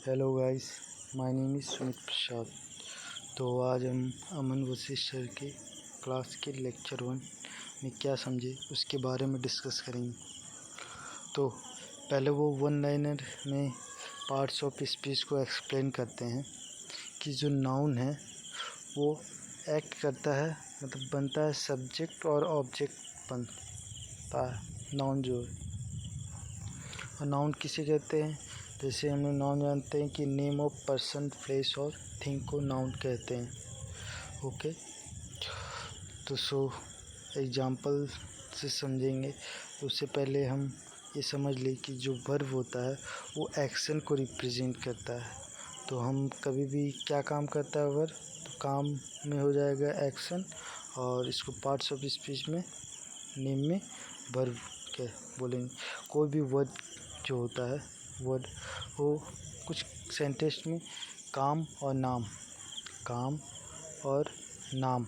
Hello guys, my name is Sumit Prasad. तो आज हम अमन वशिष्ठ सर के क्लास के लेक्चर 1 में क्या समझे उसके बारे में डिस्कस करेंगे। तो पहले वो वन लाइनर में पार्ट्स ऑफ स्पीच को एक्सप्लेन करते हैं कि जो नाउन है वो एक्ट करता है, मतलब बनता है सब्जेक्ट और ऑब्जेक्ट बनता है नाउन जो है। और नाउन किसे कहते हैं? जैसे हम लोग नाउन जानते हैं कि नेम ऑफ पर्सन, प्लेस और थिंग को नाउन कहते हैं। ओके, तो एग्जांपल से समझेंगे। तो उससे पहले हम ये समझ लें कि जो वर्ब होता है वो एक्शन को रिप्रेजेंट करता है। तो हम कभी भी क्या काम करता है वर्ब, तो काम में हो जाएगा एक्शन, और इसको पार्ट्स ऑफ स्पीच में नेम में वर्ब क्या बोलेंगे। कोई भी वर्ड जो होता है वर्ड, वो कुछ सेंटेंस में काम और नाम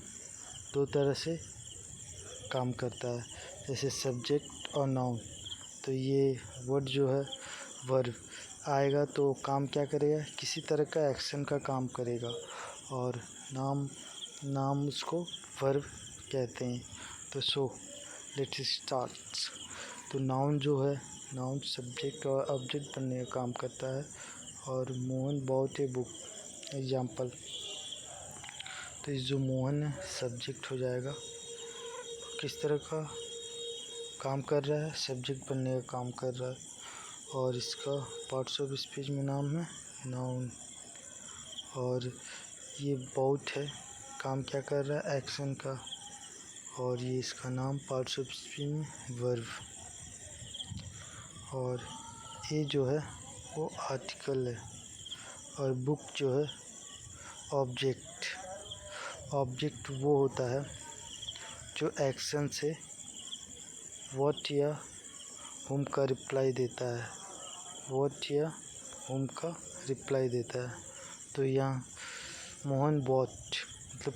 दो तरह से काम करता है। जैसे सब्जेक्ट और नाउन, तो ये वर्ड जो है वर्ब आएगा तो काम क्या करेगा, किसी तरह का एक्शन का काम करेगा। और नाम उसको वर्ब कहते हैं। तो लेट्स स्टार्ट। तो नाउन जो है, नाउन सब्जेक्ट और ऑब्जेक्ट बनने का काम करता है। और Mohan bot a book, example. तो इस जो मोहन है सब्जेक्ट हो जाएगा, किस तरह का काम कर रहा है, सब्जेक्ट बनने का काम कर रहा है। और इसका पार्ट्स ऑफ स्पीच में नाम है नाउन। और ये बॉट है, काम क्या कर रहा है, एक्शन का। और ये इसका नाम पार्ट्स ऑफ स्पीच में वर्ब। और ये जो है वो आर्टिकल है। और बुक जो है ऑब्जेक्ट वो होता है जो एक्शन से व्हाट या हुम का रिप्लाई देता है, व्हाट या हुम का रिप्लाई देता है। तो यहाँ मोहन बॉट मतलब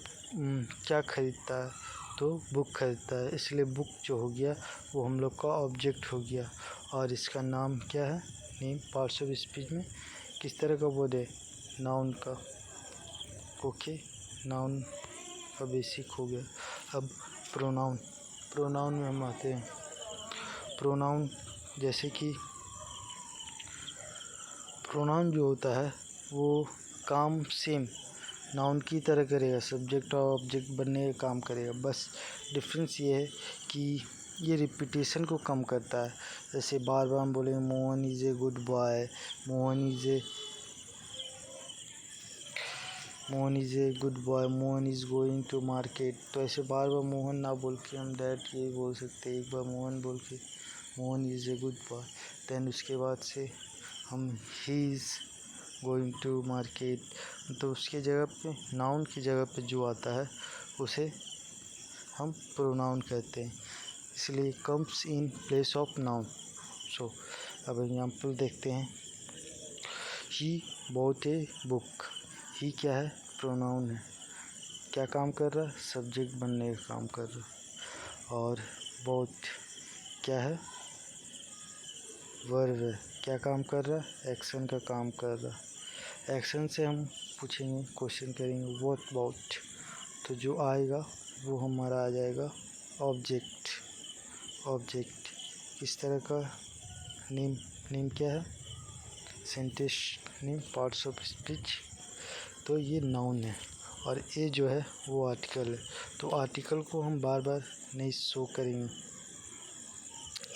क्या खरीदता है, तो बुक खरीदता है, इसलिए बुक जो हो गया वो हम लोग का ऑब्जेक्ट हो गया। और इसका नाम क्या है, नेम पार्ट्स ऑफ स्पीच में किस तरह का वर्ड है, नाउन का। ओके, नाउन का बेसिक हो गया। अब प्रोनाउन में हम आते हैं। प्रोनाउन जैसे कि प्रोनाउन जो होता है वो काम सेम नाउन की तरह करेगा, सब्जेक्ट और ऑब्जेक्ट बनने का काम करेगा। बस डिफरेंस ये है कि ये रिपीटेशन को कम करता है। जैसे बार बार हम बोलेंगे Mohan is a good boy, Mohan is going to market. तो ऐसे बार बार मोहन ना बोल के हम डायरेक्ट ये बोल सकते हैं, एक बार मोहन बोल के Mohan is a good boy. Then उसके बाद से हम ही इज़ गोइंग टू मार्केट, तो उसके जगह पे, नाउन की जगह पे जो आता है उसे हम प्रोनाउन कहते हैं, इसलिए comes in place of noun. अब एग्जाम्पल देखते हैं। ही बॉट ए बुक, ही क्या है, प्रोनाउन है, क्या काम कर रहा है, सब्जेक्ट बनने का काम कर रहा है। और बॉट क्या है, वर्ब है, क्या काम कर रहा है, एक्शन का काम कर रहा है। एक्शन से हम पूछेंगे, क्वेश्चन करेंगे व्हाट अबाउट, तो जो आएगा वो हमारा आ जाएगा ऑब्जेक्ट। किस तरह का, नेम क्या है, sentence name, parts of speech, तो ये नाउन है। और ये जो है वो आर्टिकल है। तो आर्टिकल को हम बार बार नहीं शो करेंगे।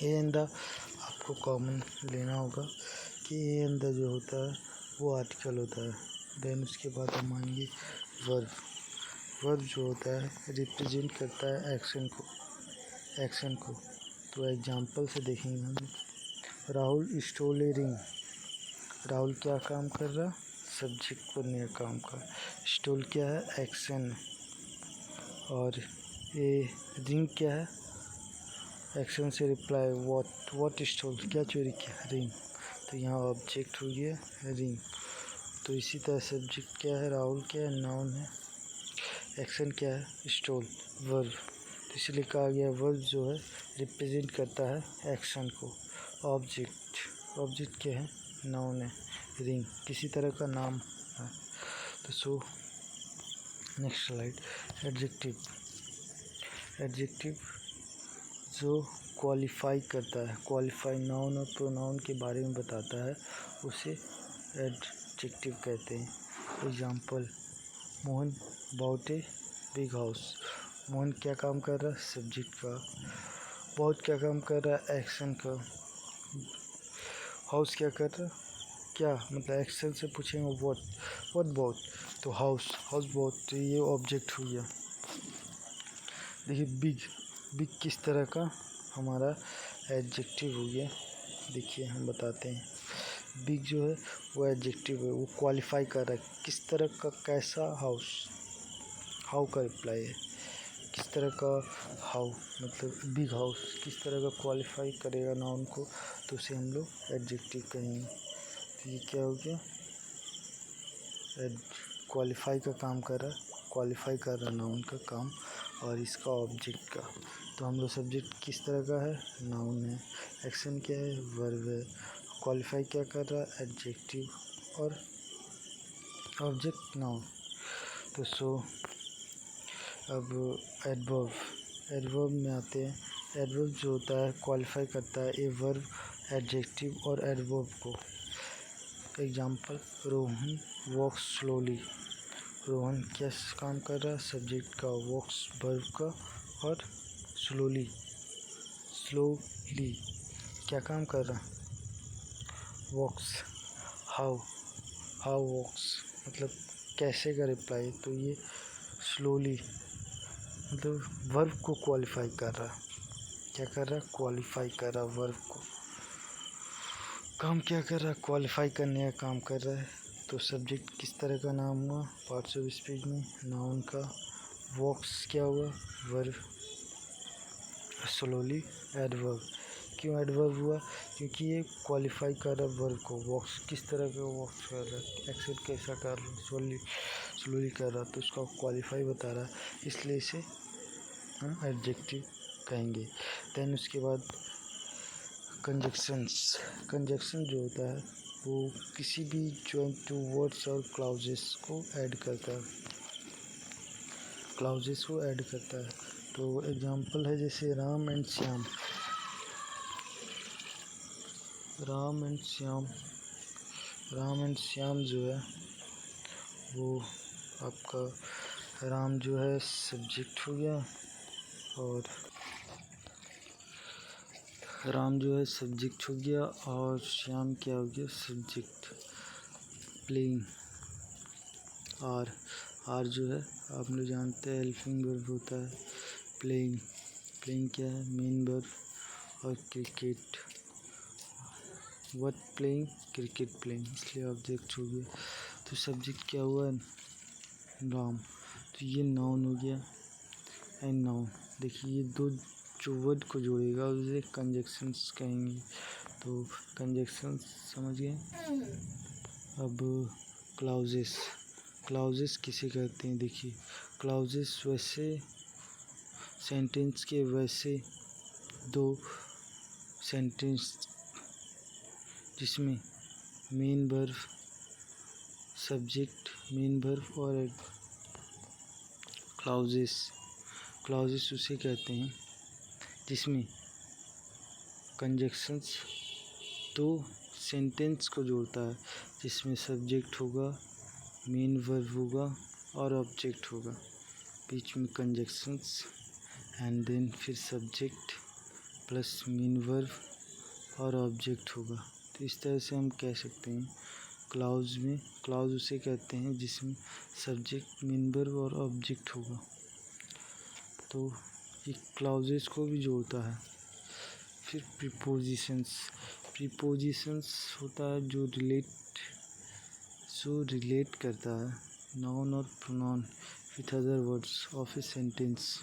ए एंड द आपको कॉमन लेना होगा कि ए एंड द जो होता है वो आर्टिकल होता है। देन उसके बाद हम आएंगे वर्ब जो होता है रिप्रेजेंट करता है एक्शन को। तो एग्जांपल से देखेंगे हम। Rahul stole a ring, Rahul क्या काम कर रहा, सब्जेक्ट बनने का काम कर। स्टोल क्या है, एक्शन। और ये रिंग क्या है, एक्शन से रिप्लाई, व्हाट स्टोल, क्या चोरी किया, रिंग। तो यहाँ ऑब्जेक्ट हो गया रिंग। तो इसी तरह सब्जेक्ट क्या है, राहुल क्या है, नाउन है, एक्शन क्या है, स्टोल, वर्ब। तो इसलिए कहा गया वर्ब जो है रिप्रेजेंट करता है एक्शन को। ऑब्जेक्ट क्या है, नाउन है, रिंग किसी तरह का नाम है। तो so next slide, adjective. Adjective जो क्वालिफाई करता है, क्वालिफाई नाउन और प्रोनाउन के बारे में बताता है, उसे एडजेक्टिव कहते हैं। Example, Mohan bot a big house. Mohan क्या काम कर रहा है, सब्जेक्ट का। बहुत क्या काम कर रहा है, एक्शन का। हाउस क्या कर रहा है, क्या मतलब एक्शन से पूछेंगे व्हाट बहुत, तो हाउस बहुत, तो ये ऑब्जेक्ट हो गया। देखिए बिग किस तरह का हमारा एडजेक्टिव हो गया। देखिए हम बताते हैं, बिग जो है वो एडजेक्टिव है, वो क्वालिफाई कर रहा है किस तरह का, कैसा हाउस। हाउ का रिप्लाई है, किस तरह का हाउ मतलब बिग हाउस किस तरह का क्वालिफाई करेगा नाउन को, तो उसे हम लोग एडजेक्टिव कहेंगे। तो ये क्या हो गया, क्वालिफाई का काम कर रहा है, क्वालिफाई कर रहा है नाउन का काम, और इसका ऑब्जेक्ट का। तो हम लोग सब्जेक्ट किस तरह का है, नाउन है। एक्शन क्या है, वर्ब है। क्वालिफाई क्या कर रहा है, एडजेक्टिव, और ऑब्जेक्ट नाउन। तो सो अब एडवर्ब में आते हैं। एडवर्ब जो होता है क्वालिफाई करता है ए वर्ब, एडजेक्टिव और एडवर्ब को। एग्जाम्पल, रोहन वॉक्स स्लोली। रोहन क्या काम कर रहा है, सब्जेक्ट का, वॉक्स वर्ब का, और स्लोली क्या काम कर रहा है, वॉक्स। हाउ वॉक्स मतलब कैसे का रिप्लाई, तो ये स्लोली मतलब वर्ब को क्वालिफाई कर रहा है। क्या कर रहा है, क्वालिफाई कर रहा है वर्ब को। काम क्या कर रहा है, क्वालिफाई करने का काम कर रहा है। तो सब्जेक्ट किस तरह का नाम हुआ, पार्ट्स ऑफ स्पीच में नाउन का। वॉक्स क्या हुआ, वर्ब। Slowly adverb. क्यों एडवर्ब हुआ, क्योंकि ये क्वालिफाई कर रहा है वर्ब को। वॉक्स किस तरह का वॉक्स कर रहा है, एक्सेट कैसा कर रहा है, स्लोली कर रहा है, तो उसका क्वालिफाई बता रहा है, इसलिए इसे हम एडजेक्टिव कहेंगे। देन उसके बाद कंजक्शन जो होता है वो किसी भी जॉइंट टू वर्ड्स और क्लाउजेस को ऐड करता है। तो एग्जांपल है जैसे राम एंड श्याम जो है वो आपका, राम जो है सब्जेक्ट हो गया, और श्याम क्या हो गया, सब्जेक्ट। प्लेइंग, आर जो है आप लोग जानते हैं हेल्पिंग वर्ब होता है। प्लेइंग क्या है, मेन वर्ब। और cricket, what playing, cricket playing, इसलिए ऑब्जेक्ट हो गया। तो सब्जेक्ट क्या हुआ, राम, तो ये नाउन हो गया। एंड नाउन, देखिए ये दो जो वर्ड को जोड़ेगा उसे कंजक्शंस कहेंगे। तो कंजक्शंस समझ गए। अब क्लाउजेस किसे कहते हैं, देखिए क्लाउजेस वैसे सेंटेंस के वैसे दो सेंटेंस जिसमें main verb, subject, main verb और क्लाउजेस उसे कहते हैं जिसमें कंजक्शंस दो सेंटेंस को जोड़ता है, जिसमें सब्जेक्ट होगा, मेन वर्ब होगा और ऑब्जेक्ट होगा, बीच में कंजक्शंस, एंड देन फिर सब्जेक्ट प्लस मेन वर्ब और ऑब्जेक्ट होगा। तो इस तरह से हम कह सकते हैं क्लाउज उसे कहते हैं जिसमें सब्जेक्ट, मेन वर्ब और ऑब्जेक्ट होगा। तो ये क्लाउजेस को भी जोड़ता है। फिर प्रीपोजिशंस होता है जो रिलेट करता है नाउन और pronoun with other words of a sentence.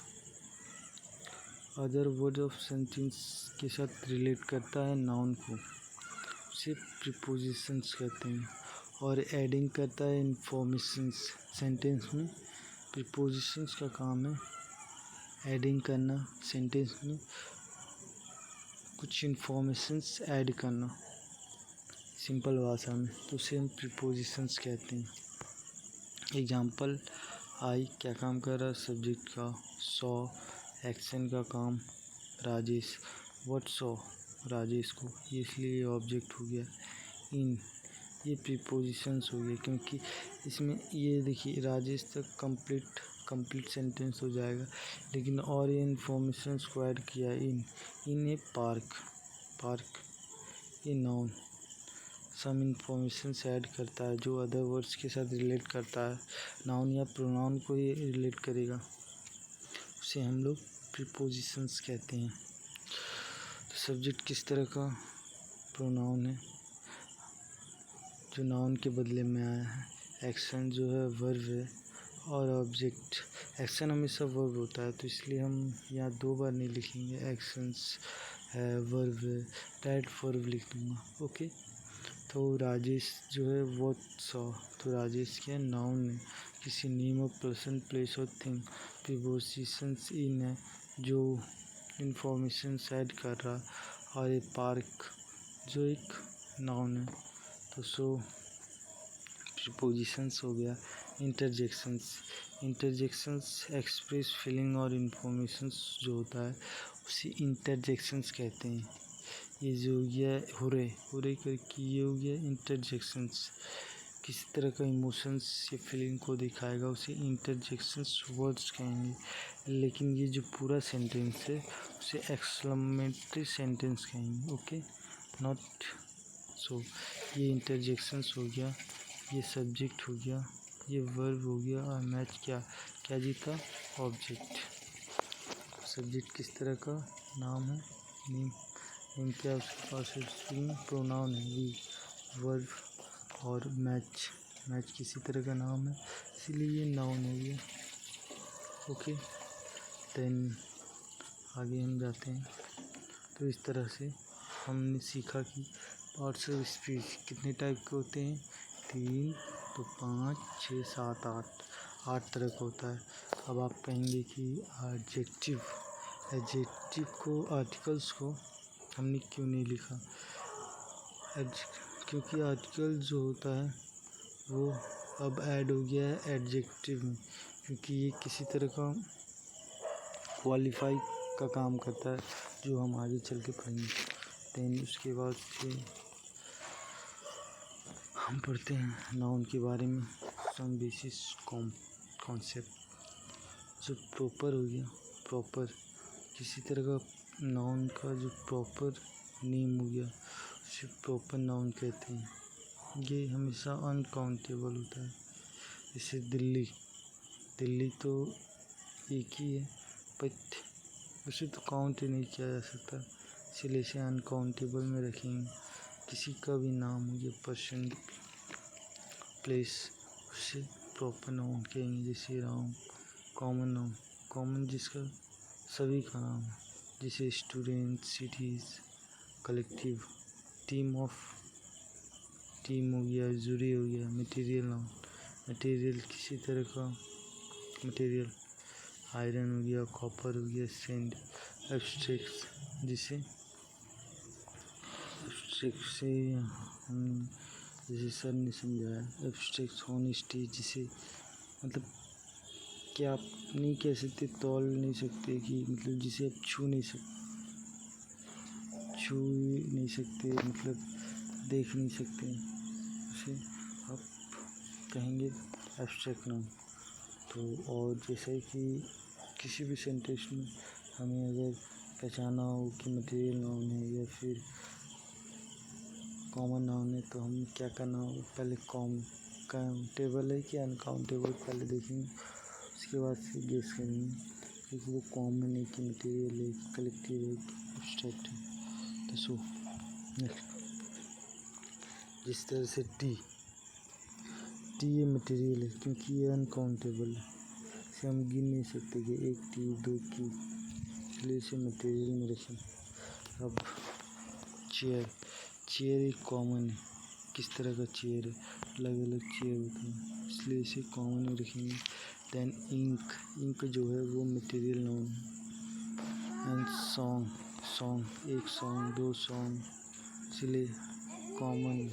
Other word of sentence के साथ रिलेट करता है नाउन को, उसे प्रीपोजिशंस कहते हैं। और एडिंग करता है इन्फॉर्मेशंस सेंटेंस में। प्रीपोजिशंस का काम है एडिंग करना, सेंटेंस में कुछ इन्फॉर्मेशंस ऐड करना, सिंपल भाषा में, तो उसे हम प्रीपोजिशंस कहते हैं। एग्जाम्पल, आई क्या काम कर रहा, सब्जेक्ट का, सॉ एक्शन का काम, राजेश व्हाट सॉ राजेश को, ये इसलिए ये ऑब्जेक्ट हो गया। इन ये प्रीपोजिशंस हो गया, क्योंकि इसमें ये देखिए राजेश तक कंप्लीट सेंटेंस हो जाएगा, लेकिन और ये इन्फॉर्मेशंस को ऐड किया। इन ए पार्क ये नाउन सम इन्फॉर्मेशंस ऐड करता है जो अदर वर्ड्स के साथ रिलेट करता है, नाउन या प्रोनाउन को ये रिलेट करेगा, उसे हम लोग प्रीपोजिशंस कहते हैं। तो सब्जेक्ट किस तरह का प्रोनाउन है जो नाउन के बदले में आया है। एक्शन जो है वर्ब है, और ऑब्जेक्ट, एक्शन हमेशा वर्ब होता है, तो इसलिए हम यहाँ 2 बार नहीं लिखेंगे, एक्शंस है वर्ब है, डायरेक्ट वर्ब लिख दूँगा। ओके, तो राजेश जो है व्हाट सॉ, तो राजेश क्या है, नाउन है, किसी नेम ऑफ पर्सन प्लेस और थिंग। प्रीपोजिशंस इन है जो इंफॉर्मेशन ऐड कर रहा, और ये पार्क जो एक नाउन है, तो सो प्रीपोजिशंस हो गया। इंटरजेक्शंस एक्सप्रेस फीलिंग और इन्फॉर्मेशंस जो होता है उसे इंटरजेक्शंस कहते हैं। ये जो हो गया हुरे करके ये हो गया इंटरजेक्शंस, किसी तरह का इमोशंस या फीलिंग को दिखाएगा, उसे इंटरजेक्शंस वर्ड्स कहेंगे। लेकिन ये जो पूरा सेंटेंस है उसे एक्सक्लेमेटरी सेंटेंस कहेंगे। ओके, नॉट सो ये इंटरजेक्शंस हो गया, ये सब्जेक्ट हो गया, ये वर्ब हो गया, और मैच क्या जीता, ऑब्जेक्ट। सब्जेक्ट किस तरह का नाम है, नेम क्या उसके पास है, प्रोनाउन है वी, वर्ब, और मैच किसी तरह का नाम है, इसीलिए ये नाउन हो गया। ओके, देन आगे हम जाते हैं। तो इस तरह से हमने सीखा कि पार्ट्स ऑफ स्पीच कितने टाइप के होते हैं, 3, तो 5, 6, 7, 8 तरह का होता है। अब आप कहेंगे कि एडजेक्टिव को, आर्टिकल्स को हमने क्यों नहीं लिखा, क्योंकि आर्टिकल जो होता है वो अब ऐड हो गया है एडजेक्टिव में, क्योंकि ये किसी तरह का क्वालिफाई का काम करता है, जो हम आगे चल के पढ़ेंगे। देन उसके बाद फिर हम पढ़ते हैं नाउन के बारे में, सम बेसिस कॉन्सेप्ट। जो प्रॉपर हो गया, प्रॉपर किसी तरह का नाउन का जो प्रॉपर नेम हो गया उसे प्रॉपर नाउन कहते हैं। ये हमेशा अनकाउंटेबल होता है, जैसे दिल्ली तो एक ही है, बट उसे तो काउंट ही नहीं किया जा सकता, इसलिए इसे अनकाउंटेबल में रखेंगे। किसी का भी नाम हो गया, पर्सन, प्लेस, उसे प्रॉपर नाउन कहेंगे। जैसे राम, कॉमन नाउन, कॉमन जिसका सभी का नाम है, जैसे स्टूडेंट, सिटीज़, कलेक्टिव, टीम हो गया, जूरी हो गया। मटेरियल नाउन, मटेरियल किसी तरह का मटेरियल, आयरन हो गया, कॉपर हो गया, सेंड। एब्स्ट्रैक्ट जिसे एब्स्ट्रैक्ट से हम, जैसे सर ने समझाया, एब्स्ट्रैक्ट होनेस्टी, जिसे मतलब कि आप नहीं कह सकते, तौल नहीं सकते, कि मतलब जिसे आप छू नहीं सकते, मतलब देख नहीं सकते, उसे आप कहेंगे एब्स्ट्रैक्ट नाउन। तो और जैसे कि किसी भी सेंटेंस में हमें अगर पहचाना हो कि मटेरियल नाउन है या फिर कॉमन नाउन है, तो हम क्या करना होगा, पहले काउंटेबल है कि अनकाउंटेबल पहले देखेंगे, उसके बाद फिर गेस करेंगे, क्योंकि वो कॉमन है कि मटेरियल है, कलेक्टिव है, एब्स्ट्रैक्ट है। तो सो नेक्स्ट, जिस तरह से टी ये मटेरियल है, क्योंकि ये अनकाउंटेबल है, इसे हम गिन नहीं सकते कि 1 टी 2 की, इसलिए इसे मटेरियल में रखें। अब चेयर एक कॉमन है, किस तरह का चेयर है, अलग अलग चेयर होते हैं, इसलिए इसे कॉमन में रखेंगे। देन इंक जो है वो मटेरियल नाउन है। एंड सॉन्ग, एक सॉन्ग, 2 सॉन्ग, इसलिए कॉमन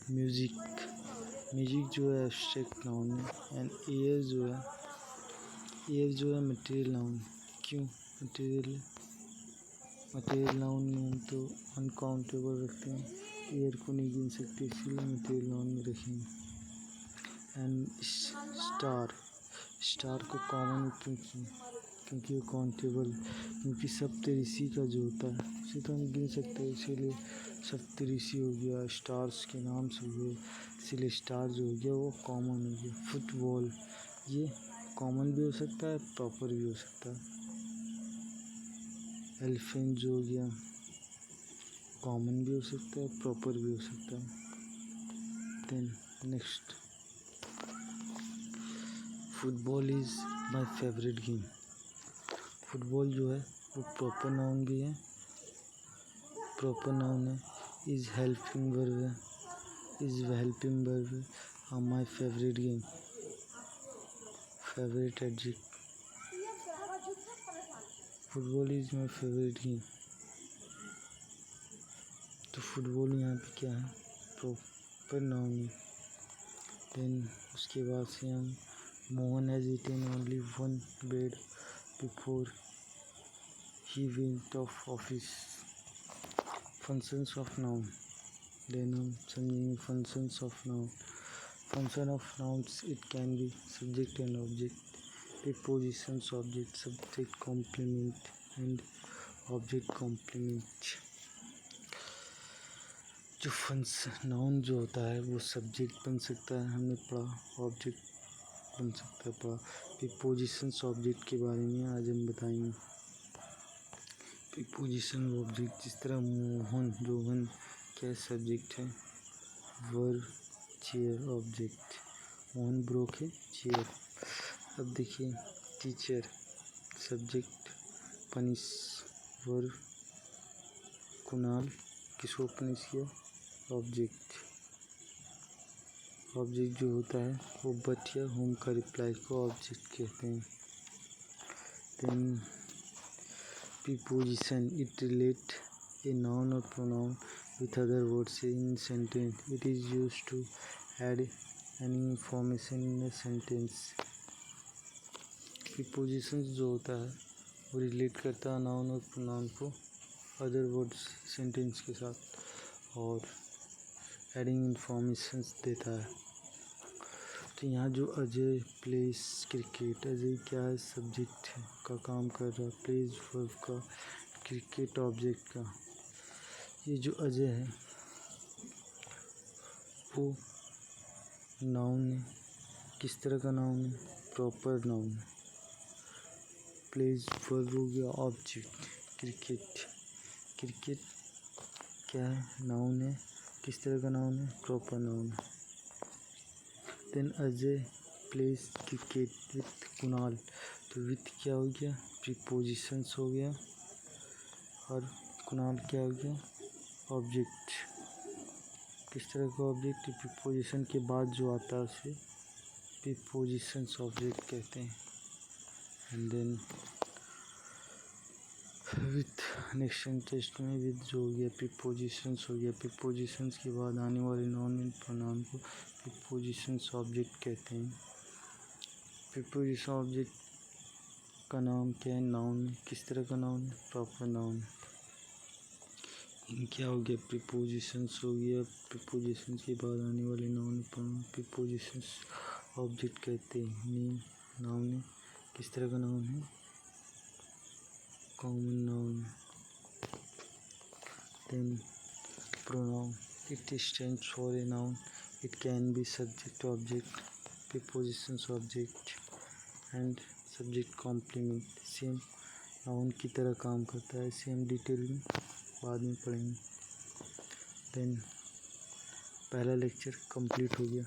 म्यूज़िक, म्यूज़िक जो है एब्स्ट्रैक्ट नाउन है। एंड एयर जो है मटेरियल नाउन। क्यों मटेरियल है? मटेरियल नाउन में हम तो अनकाउंटेबल रखते हैं, एयर को नहीं गिन सकते, इसीलिए मटेरियल नाउन में रखेंगे। एंड स्टार को कॉमन क्यों किया? क्योंकि वो काउंटेबल, क्योंकि सप्तऋषि का जो होता है उसे तो हम गिन सकते हैं, इसीलिए सप्तऋषि हो गया, स्टार्स के नाम से हुए, इसीलिए स्टार जो हो गया वो कॉमन हो गया। फुटबॉल ये कॉमन भी हो सकता है, प्रॉपर भी हो सकता है। एलिफेंट जो हो गया कॉमन भी हो सकता है, प्रॉपर भी हो सकता है। Then next, football is my favourite game. Football जो है वो प्रॉपर नाउन भी है, प्रॉपर नाउन है। इज़ हेल्पिंग वर्ब है, इज़ हेल्पिंग वर्ब है। My favourite game, favourite adjective. Football is my favourite game, तो फुटबॉल यहाँ पे क्या है? प्रॉपर नाउन है। देन उसके बाद से हम Mohan has eaten only one bread before he went of office. Functions of noun, then हम समझेंगे functions of noun. Functions of nouns it can be subject and object, prepositions, object, subject complement and object complement. जो function noun जो होता है वो subject बन सकता है, हमने पढ़ा, ऑब्जेक्ट बन सकता है पढ़ा। प्रीपोजिशंस ऑब्जेक्ट के बारे में आज हम बताएंगे। प्रीपोजिशन ऑब्जेक्ट, जिस तरह मोहन, रोहन क्या सब्जेक्ट है, verb, chair object. Mohan broke है चेयर। अब देखिए teacher subject, punish verb, Kunal किसको पनिश किया, ऑब्जेक्ट। ऑब्जेक्ट जो होता है वो बट या होम का रिप्लाई को ऑब्जेक्ट कहते हैं। Then preposition, it relate a noun और pronoun with other words in sentence. It is used to add any information in a sentence. Prepositions जो होता है वो रिलेट करता है नाउन और प्रोनाउन को अदर वर्ड्स सेंटेंस के साथ और एडिंग इंफॉर्मेशंस देता है। तो यहाँ जो अजय प्लेस क्रिकेट, अजय क्या है, सब्जेक्ट का काम कर रहा है, प्लेस वर्ब का, क्रिकेट ऑब्जेक्ट का। ये जो अजय है वो नाउन है, किस तरह का नाउन है, प्रॉपर नाउन है। प्लेस वर्ब हो गया ऑब्जेक्ट, क्रिकेट, क्रिकेट क्या है, नाउन है, किस तरह का नाउन है, प्रॉपर नाउन है। Then Ajay place cricket with Kunal, तो विथ क्या हो गया, प्रीपोजिशंस हो गया, और कुणाल क्या हो गया, ऑब्जेक्ट। किस तरह का ऑब्जेक्ट, प्रीपोजिशन के बाद जो आता है उसे प्रीपोजिशंस ऑब्जेक्ट कहते हैं। And then with, next sentence में विथ जो हो गया प्रीपोजिशंस हो गया, प्रीपोजिशंस के बाद आने वाले नाउन एंड प्रोनाउन को प्रीपोजिशंस ऑब्जेक्ट कहते हैं। प्रीपोजिशन ऑब्जेक्ट का नाम क्या है, नाउन, किस तरह का नाउन है, प्रॉपर नाउन। क्या हो गया, प्रीपोजिशंस हो गया, प्रीपोजिशंस के बाद आने वाले नाउन प्रोनाउन प्रीपोजिशंस ऑब्जेक्ट कहते हैं। नेम नाउन है, किस तरह का नाउन है, common noun. Then pronoun, it stands for a noun, it can be subject object prepositions object and subject complement. Same noun की तरह काम करता है, सेम डिटेल में बाद में पढ़ेंगे। देन पहला लेक्चर कंप्लीट हो गया।